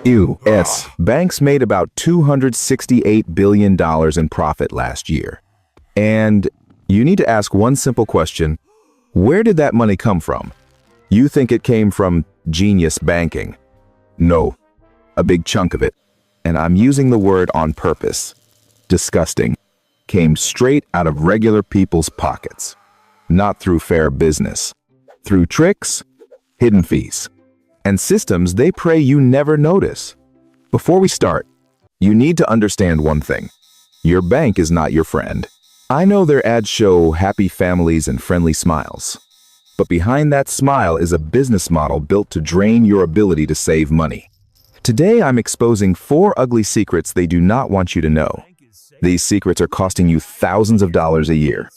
U.S. banks made about $268 billion in profit last year. And you need to ask one simple question: where did that money come from? You think it came from genius banking? No, a big chunk of it, and I'm using the word on purpose, disgusting, came straight out of regular people's pockets. Not through fair business, through tricks, hidden fees, and systems they pray you never notice. Before we start, you need to understand one thing. Your bank is not your friend. I know their ads show happy families and friendly smiles, but behind that smile is a business model built to drain your ability to save money. Today, I'm exposing 4 ugly secrets they do not want you to know. These secrets are costing you thousands of dollars a year,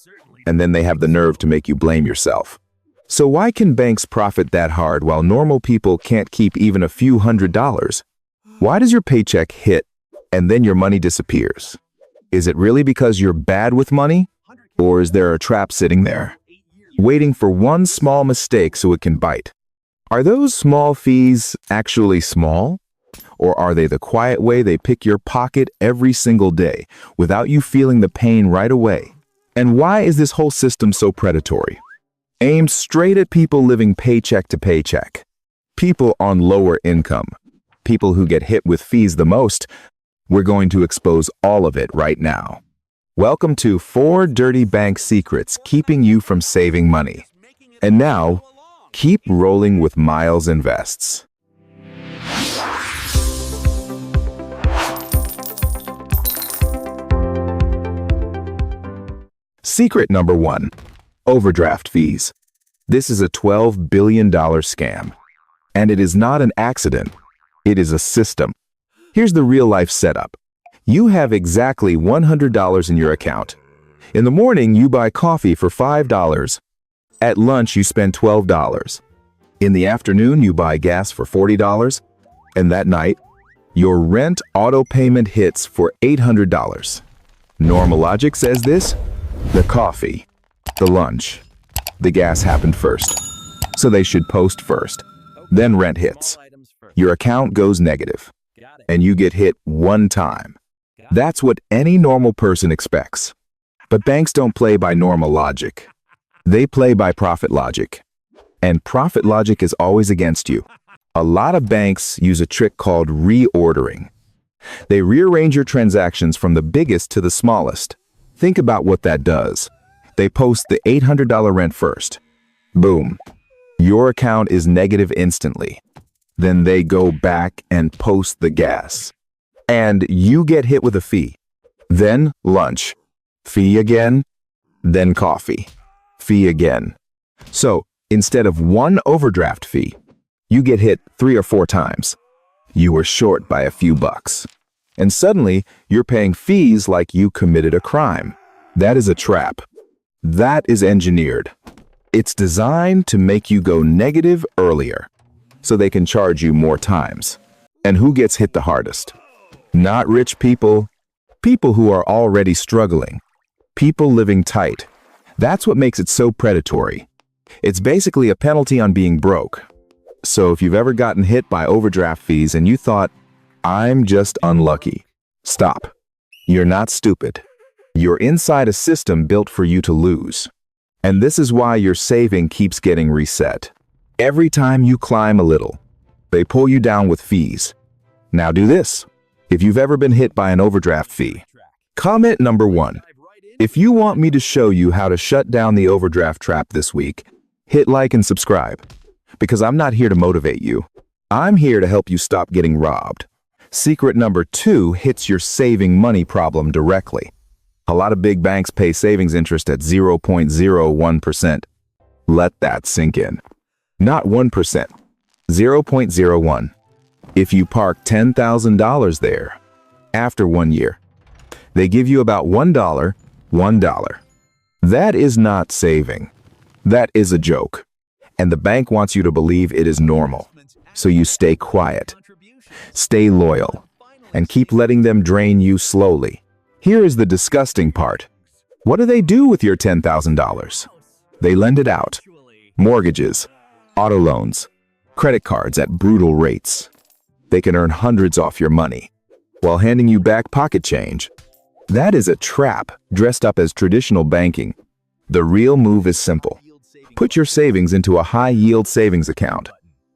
and then they have the nerve to make you blame yourself. So why can banks profit that hard while normal people can't keep even a few $100s? Why does your paycheck hit and then your money disappears? Is it really because you're bad with money? Or is there a trap sitting there, waiting for one small mistake so it can bite? Are those small fees actually small? Or are they the quiet way they pick your pocket every single day without you feeling the pain right away? And why is this whole system so predatory? Aimed straight at people living paycheck to paycheck. People on lower income. People who get hit with fees the most. We're going to expose all of it right now. Welcome to 4 dirty bank secrets keeping you from saving money. And now, keep rolling with Miles Invests. Secret number 1. Overdraft fees. This is a $12 billion scam. And it is not an accident. It is a system. Here's the real-life setup. You have exactly $100 in your account. In the morning, you buy coffee for $5. At lunch, you spend $12. In the afternoon, you buy gas for $40. And that night, your rent auto payment hits for $800. Normal logic says this: the coffee, the lunch, the gas happened first, so they should post first. Then rent hits. Your account goes negative, and you get hit one time. That's what any normal person expects. But banks don't play by normal logic. They play by profit logic. And profit logic is always against you. A lot of banks use a trick called reordering. They rearrange your transactions from the biggest to the smallest. Think about what that does. They post the $800 rent first. Boom. Your account is negative instantly. Then they go back and post the gas. And you get hit with a fee. Then lunch. Fee again. Then coffee. Fee again. So instead of one overdraft fee, you get hit 3 or 4 times. You were short by a few bucks. And suddenly, you're paying fees like you committed a crime. That is a trap. That is engineered. It's designed to make you go negative earlier, so they can charge you more times. And who gets hit the hardest? Not rich people. People who are already struggling. People living tight. That's what makes it so predatory. It's basically a penalty on being broke. So if you've ever gotten hit by overdraft fees and you thought, I'm just unlucky, stop. You're not stupid. You're inside a system built for you to lose. And this is why your saving keeps getting reset. Every time you climb a little, they pull you down with fees. Now do this. If you've ever been hit by an overdraft fee, comment number 1. If you want me to show you how to shut down the overdraft trap this week, hit like and subscribe. Because I'm not here to motivate you. I'm here to help you stop getting robbed. Secret number 2 hits your saving money problem directly. A lot of big banks pay savings interest at 0.01%. Let that sink in. Not 1%, 0.01. If you park $10,000 there, after 1 year, they give you about $1. That is not saving. That is a joke. And the bank wants you to believe it is normal. So you stay quiet, stay loyal, and keep letting them drain you slowly. Here is the disgusting part. What do they do with your $10,000? They lend it out. Mortgages, auto loans, credit cards at brutal rates. They can earn hundreds off your money while handing you back pocket change. That is a trap dressed up as traditional banking. The real move is simple. Put your savings into a high-yield savings account,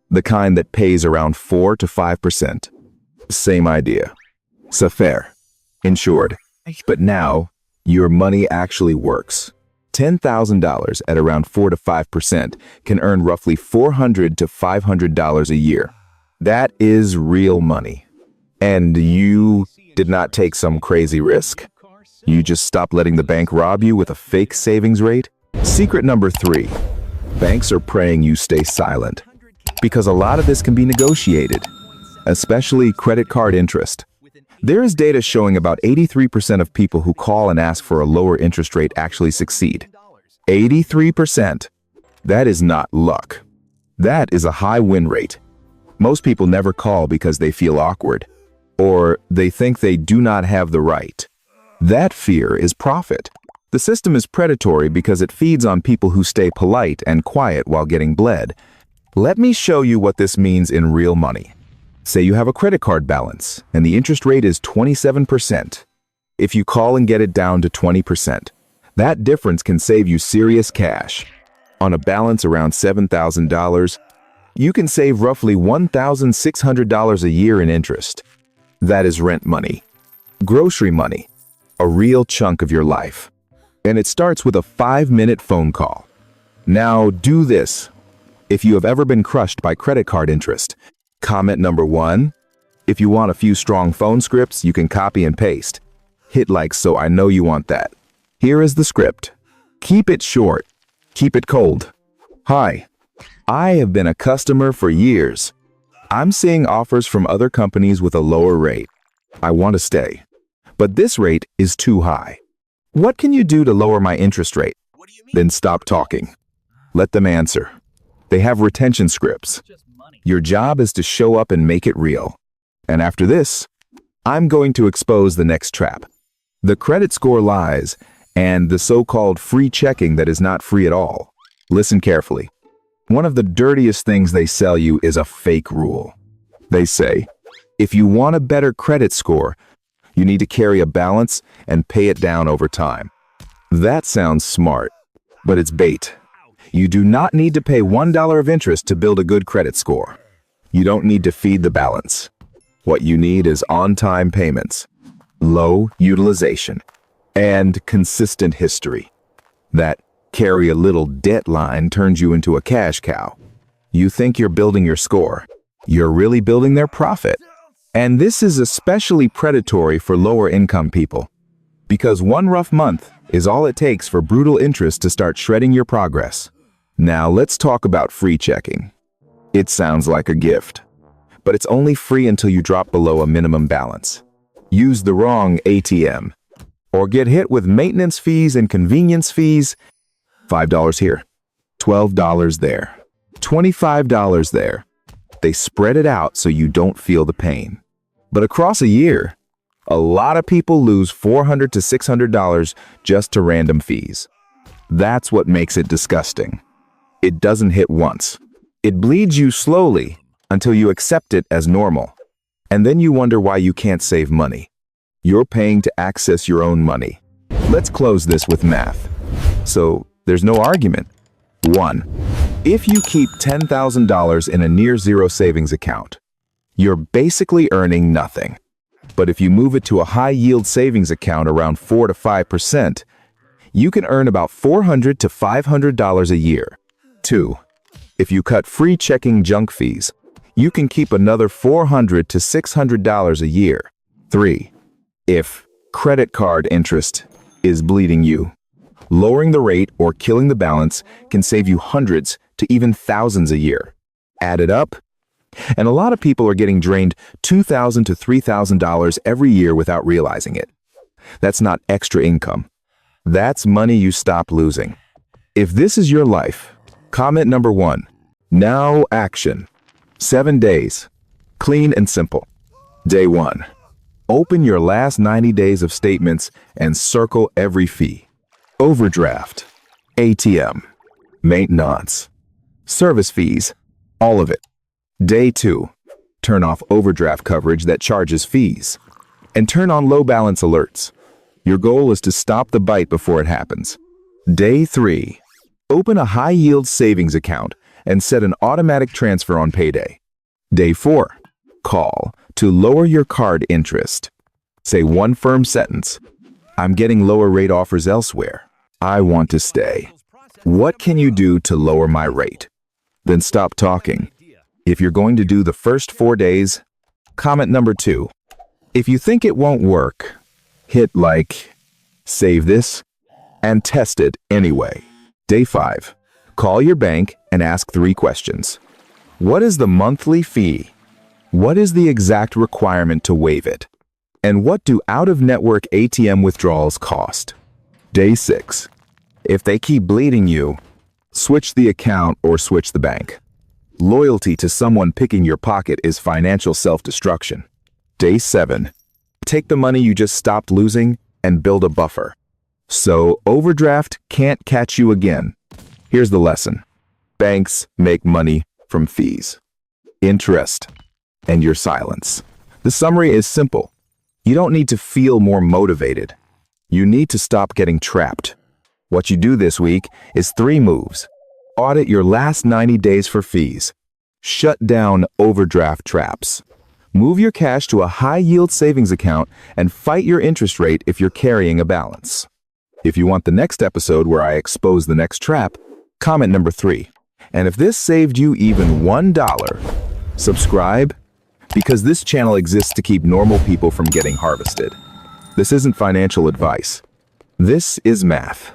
the kind that pays around 4 to 5%. Same idea. Safer, insured. But now, your money actually works. $10,000 at around 4 to 5% can earn roughly $400 to $500 a year. That is real money. And you did not take some crazy risk. You just stopped letting the bank rob you with a fake savings rate. Secret number 3. Banks are praying you stay silent, because a lot of this can be negotiated, especially credit card interest. There is data showing about 83% of people who call and ask for a lower interest rate actually succeed. 83%. That is not luck. That is a high win rate. Most people never call because they feel awkward, or they think they do not have the right. That fear is profit. The system is predatory because it feeds on people who stay polite and quiet while getting bled. Let me show you what this means in real money. Say you have a credit card balance, and the interest rate is 27%. If you call and get it down to 20%, that difference can save you serious cash. On a balance around $7,000, you can save roughly $1,600 a year in interest. That is rent money, grocery money, a real chunk of your life. And it starts with a 5-minute phone call. Now do this. If you have ever been crushed by credit card interest, comment number 1. If you want a few strong phone scripts, you can copy and paste. Hit like so I know you want that. Here is the script. Keep it short. Keep it cold. Hi, I have been a customer for years. I'm seeing offers from other companies with a lower rate. I want to stay, but this rate is too high. What can you do to lower my interest rate? Then stop talking. Let them answer. They have retention scripts. Your job is to show up and make it real. And after this, I'm going to expose the next trap. The credit score lies and the so-called free checking that is not free at all. Listen carefully. One of the dirtiest things they sell you is a fake rule. They say, if you want a better credit score, you need to carry a balance and pay it down over time. That sounds smart, but it's bait. You do not need to pay $1 of interest to build a good credit score. You don't need to feed the balance. What you need is on-time payments, low utilization, and consistent history. That carry a little debt line turns you into a cash cow. You think you're building your score. You're really building their profit. And this is especially predatory for lower income people, because one rough month is all it takes for brutal interest to start shredding your progress. Now let's talk about free checking. It sounds like a gift, but it's only free until you drop below a minimum balance. Use the wrong ATM, or get hit with maintenance fees and convenience fees. $5 here, $12 there, $25 there. They spread it out so you don't feel the pain. But across a year, a lot of people lose $400 to $600 just to random fees. That's what makes it disgusting. It doesn't hit once. It bleeds you slowly until you accept it as normal. And then you wonder why you can't save money. You're paying to access your own money. Let's close this with math. So there's no argument. 1. If you keep $10,000 in a near-zero savings account, you're basically earning nothing. But if you move it to a high-yield savings account around 4 to 5%, you can earn about $400 to $500 a year. 2. If you cut free checking junk fees, you can keep another $400 to $600 a year. 3. If credit card interest is bleeding you, lowering the rate or killing the balance can save you hundreds to even thousands a year. Add it up, and a lot of people are getting drained $2,000 to $3,000 every year without realizing it. That's not extra income. That's money you stop losing. If this is your life, comment number 1. Now action. 7 days. Clean and simple. Day 1. Open your last 90 days of statements and circle every fee. Overdraft, ATM, maintenance, service fees, all of it. Day 2. Turn off overdraft coverage that charges fees. And turn on low balance alerts. Your goal is to stop the bite before it happens. Day 3. Open a high-yield savings account and set an automatic transfer on payday. Day 4. Call to lower your card interest. Say one firm sentence. I'm getting lower rate offers elsewhere. I want to stay. What can you do to lower my rate? Then stop talking. If you're going to do the first 4 days, comment number 2. If you think it won't work, hit like, save this, and test it anyway. Day 5. Call your bank and ask 3 questions. What is the monthly fee? What is the exact requirement to waive it? And what do out-of-network ATM withdrawals cost? Day 6. If they keep bleeding you, switch the account or switch the bank. Loyalty to someone picking your pocket is financial self-destruction. Day 7. Take the money you just stopped losing and build a buffer. So overdraft can't catch you again. Here's the lesson. Banks make money from fees, interest, and your silence. The summary is simple. You don't need to feel more motivated. You need to stop getting trapped. What you do this week is 3 moves. Audit your last 90 days for fees. Shut down overdraft traps. Move your cash to a high-yield savings account and fight your interest rate if you're carrying a balance. If you want the next episode where I expose the next trap, comment number 3. And if this saved you even $1, subscribe, because this channel exists to keep normal people from getting harvested. This isn't financial advice. This is math.